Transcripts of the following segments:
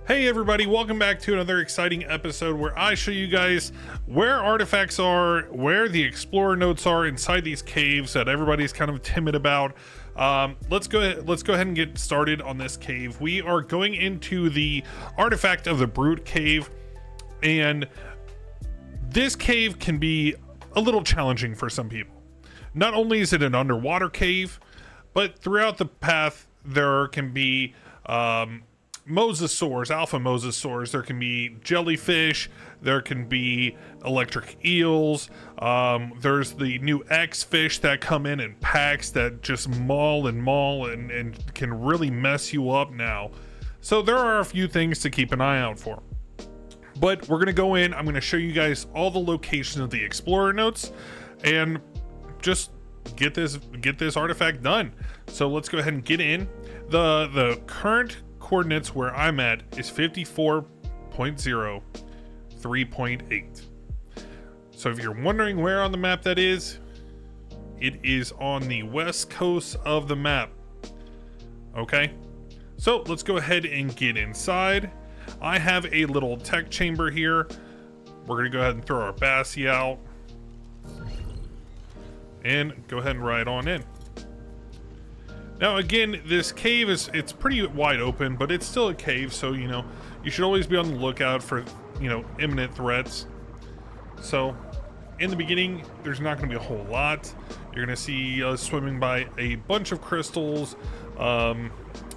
Hey everybody, welcome back to another exciting episode where I show you guys where artifacts are, where the explorer notes are inside these caves that everybody's kind of timid about. Let's go ahead and get started on this cave. We are going into the artifact of the Brute cave, and this cave can be a little challenging for some people. Not only is it an underwater cave, but throughout the path there can be mosasaurs, alpha mosasaurs, there can be jellyfish, there can be electric eels, there's the new X fish that come in packs that just maul and can really mess you up now. So there are a few things to keep an eye out for. But we're gonna go in, I'm gonna show you guys all the locations of the explorer notes and just get this artifact done. So let's go ahead and get in. The current coordinates where I'm at is 54.0, 3.8. So if you're wondering where on the map that is, it is on the west coast of the map. Okay, so let's go ahead and get inside. I have a little tech chamber here. We're gonna go ahead and throw our Basi out and go ahead and ride on in. Now again, this cave it's pretty wide open, but it's still a cave, so you know you should always be on the lookout for imminent threats. So in the beginning there's not going to be a whole lot. You're going to see us swimming by a bunch of crystals, and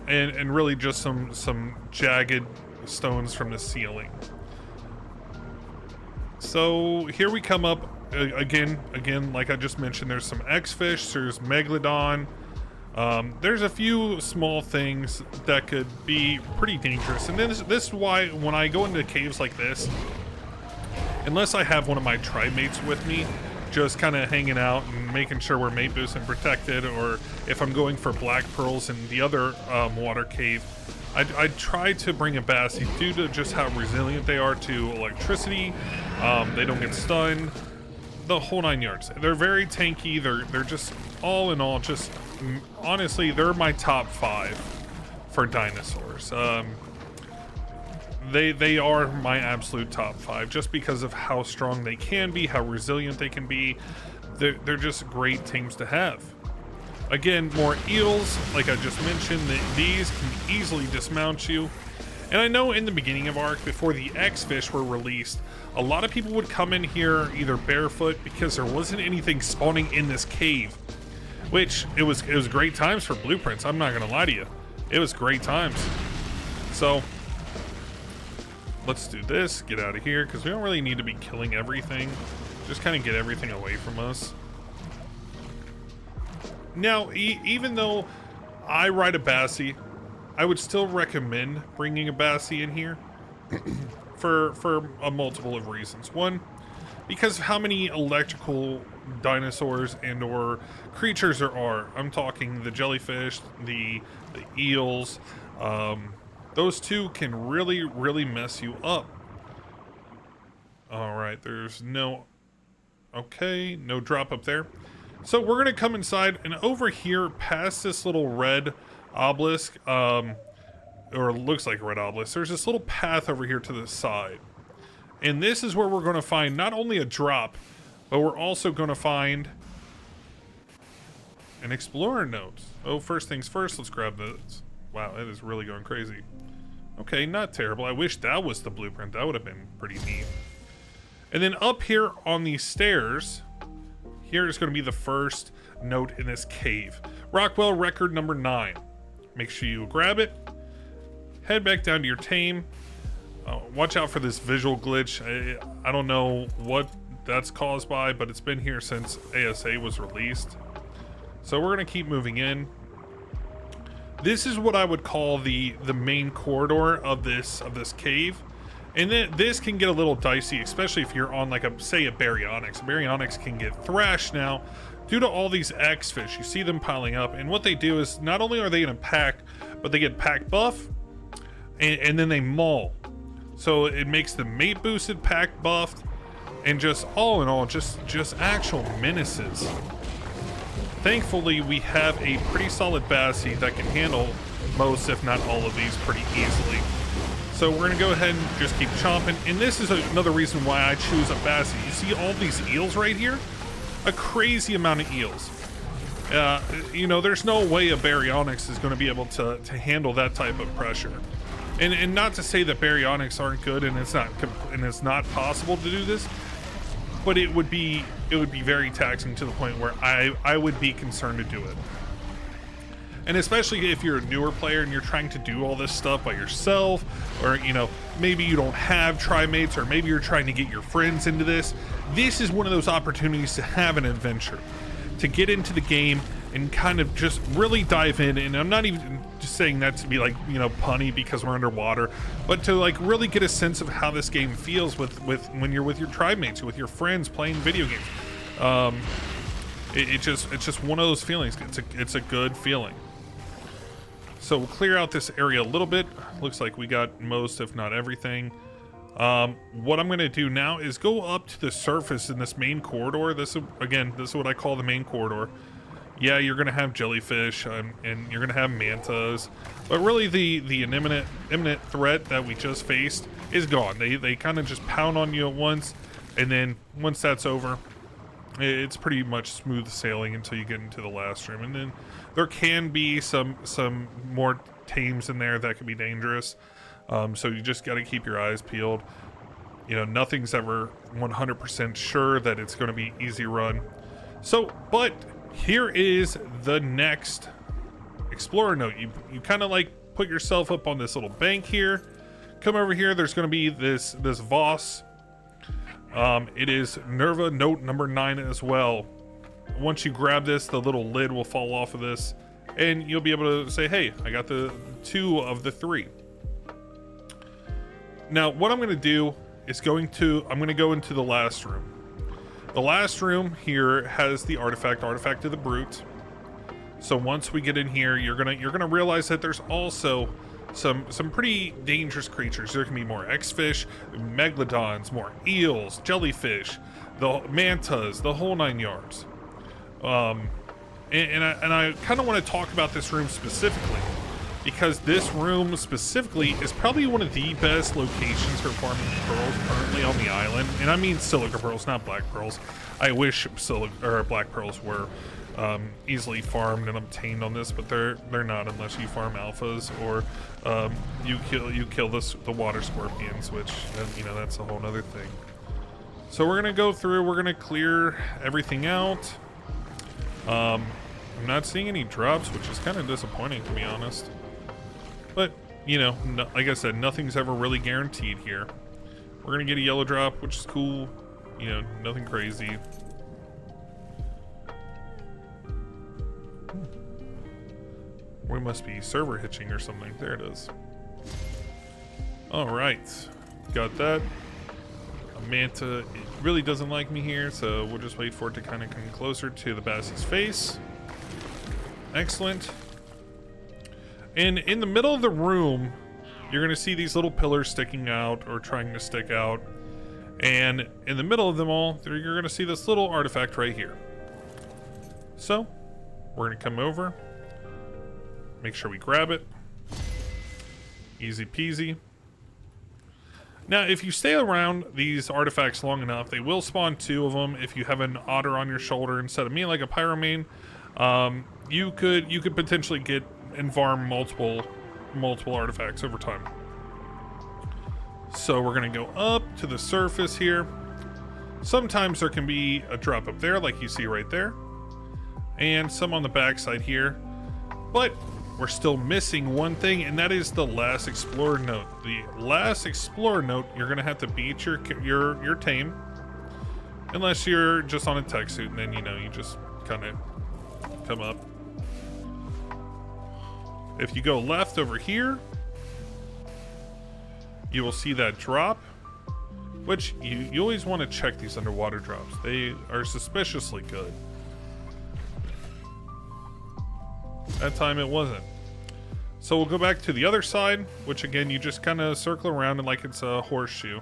really just some jagged stones from the ceiling. So here we come up again like I just mentioned, there's some X fish, there's megalodon. There's a few small things that could be pretty dangerous, and this is why when I go into caves like this, unless I have one of my tribe mates with me, just kind of hanging out and making sure we're mate boosted and protected, or if I'm going for black pearls in the other water cave, I try to bring a Basi due to just how resilient they are to electricity. They don't get stunned, the whole 9 yards. They're very tanky. They're just all in all, just honestly, they're my top 5 for dinosaurs. They are my absolute top 5 just because of how strong they can be, how resilient they can be. They're just great teams to have. Again, more eels, like I just mentioned, these can easily dismount you. And I know in the beginning of ARK, before the X fish were released, a lot of people would come in here either barefoot because there wasn't anything spawning in this cave. Which it was great times for blueprints. I'm not gonna lie to you, it was great times. So let's do this, get out of here, because we don't really need to be killing everything. Just kind of get everything away from us. Now, even though I ride a Basi, I would still recommend bringing a Basi in here for a multiple of reasons. One, because of how many electrical dinosaurs and or creatures there are. I'm talking the jellyfish, the eels. Those two can really mess you up. All right, there's no drop up there. So we're gonna come inside, and over here past this little red obelisk, or it looks like a red obelisk, there's this little path over here to the side. And this is where we're going to find not only a drop, but we're also going to find an explorer note. Oh, first things first, let's grab this. Wow, it is really going crazy. Okay, not terrible. I wish that was the blueprint. That would have been pretty neat. And then up here on these stairs, here is going to be the first note in this cave. Rockwell record number 9. Make sure you grab it. Head back down to your tame. Watch out for this visual glitch. I don't know what that's caused by, but it's been here since ASA was released. So we're gonna keep moving in. This is what I would call the main corridor of this cave, and then this can get a little dicey, especially if you're on like say a baryonyx. Baryonyx can get thrashed now due to all these X fish. You see them piling up, and what they do is not only are they in a pack, but they get pack buff, and then they maul. So it makes the mate boosted, pack buffed, and just all in all, just actual menaces. Thankfully, we have a pretty solid Basi that can handle most, if not all of these pretty easily. So we're gonna go ahead and just keep chomping. And this is another reason why I choose a Basi. You see all these eels right here? A crazy amount of eels. You know, there's no way a baryonyx is going to be able to handle that type of pressure. And not to say that baryonyx aren't good and it's not possible to do this, but it would be very taxing to the point where I would be concerned to do it. And especially if you're a newer player and you're trying to do all this stuff by yourself, or, you know, maybe you don't have tri-mates, or maybe you're trying to get your friends into this. This is one of those opportunities to have an adventure, to get into the game and kind of just really dive in. And I'm not even just saying that to be like, you know, punny because we're underwater, but to like really get a sense of how this game feels with when you're with your tri-mates, with your friends playing video games. It's just one of those feelings. It's a good feeling. So we'll clear out this area a little bit. Looks like we got most, if not everything. What I'm going to do now is go up to the surface in this main corridor. This is what I call the main corridor. Yeah, you're going to have jellyfish and you're going to have mantas, but really the imminent threat that we just faced is gone. They kind of just pound on you at once, and then once that's over, it's pretty much smooth sailing until you get into the last room. And then there can be some more tames in there that can be dangerous. So you just got to keep your eyes peeled. You know, nothing's ever 100% sure that it's going to be easy run. So, but here is the next explorer note. You kind of like put yourself up on this little bank here. Come over here. There's going to be this Voss. It is Nerva note number 9 as well. Once you grab this, the little lid will fall off of this, and you'll be able to say, hey, I got the 2 of the 3. Now, what I'm going to do is I'm going to go into the last room. The last room here has the artifact of the brute. So once we get in here, you're gonna realize that there's also some pretty dangerous creatures. There can be more X-fish, megalodons, more eels, jellyfish, the mantas, the whole 9 yards. And I kind of want to talk about this room specifically, because this room specifically is probably one of the best locations for farming pearls currently on the island. And I mean silica pearls, not black pearls. I wish black pearls were easily farmed and obtained on this, but they're not unless you farm alphas, or you kill the water scorpions, which you know, that's a whole other thing. So we're gonna go through, we're gonna clear everything out. I'm not seeing any drops, which is kind of disappointing, to be honest. But, you know, like I said, nothing's ever really guaranteed here. We're gonna get a yellow drop, which is cool. You know, nothing crazy. We must be server hitching or something. There it is. Alright. Got that. A manta, it really doesn't like me here, so we'll just wait for it to kind of come closer to the Basi's face. Excellent. And in the middle of the room, you're going to see these little pillars sticking out, or trying to stick out. And in the middle of them all, you're going to see this little artifact right here. So, we're going to come over. Make sure we grab it. Easy peasy. Now, if you stay around these artifacts long enough, they will spawn 2 of them. If you have an otter on your shoulder instead of me, like a pyromane, you could potentially get and farm multiple artifacts over time. So we're gonna go up to the surface here. Sometimes there can be a drop up there, like you see right there, and some on the backside here. But we're still missing one thing, and that is the last explorer note. The last explorer note, you're gonna have to beat your tame, unless you're just on a tech suit, and then, you know, you just kind of come up. If you go left over here, you will see that drop, which you always want to check these underwater drops. They are suspiciously good. That time it wasn't. So we'll go back to the other side, which again, you just kind of circle around it like it's a horseshoe.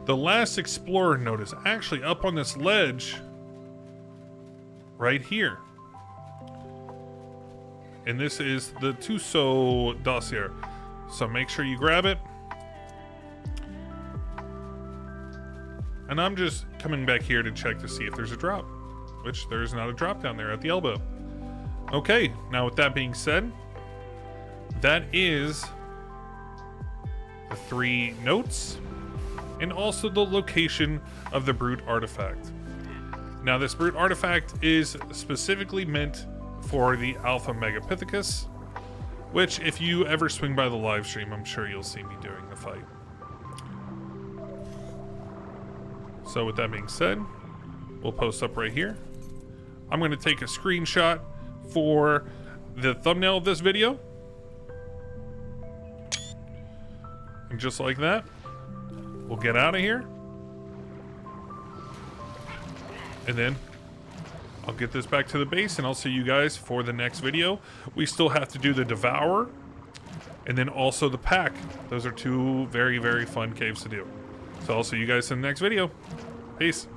The last explorer note is actually up on this ledge right here. And this is the Tuso dossier. So make sure you grab it. And I'm just coming back here to check to see if there's a drop, which there's not a drop down there at the elbow. Okay, now with that being said, that is the 3 notes and also the location of the brute artifact. Now this brute artifact is specifically meant for the Alpha Megapithecus, which if you ever swing by the live stream, I'm sure you'll see me during the fight. So with that being said, we'll post up right here. I'm going to take a screenshot for the thumbnail of this video. And just like that, we'll get out of here. And then I'll get this back to the base and I'll see you guys for the next video. We still have to do the Devourer and then also the Pack. Those are 2 very, very fun caves to do. So I'll see you guys in the next video. Peace.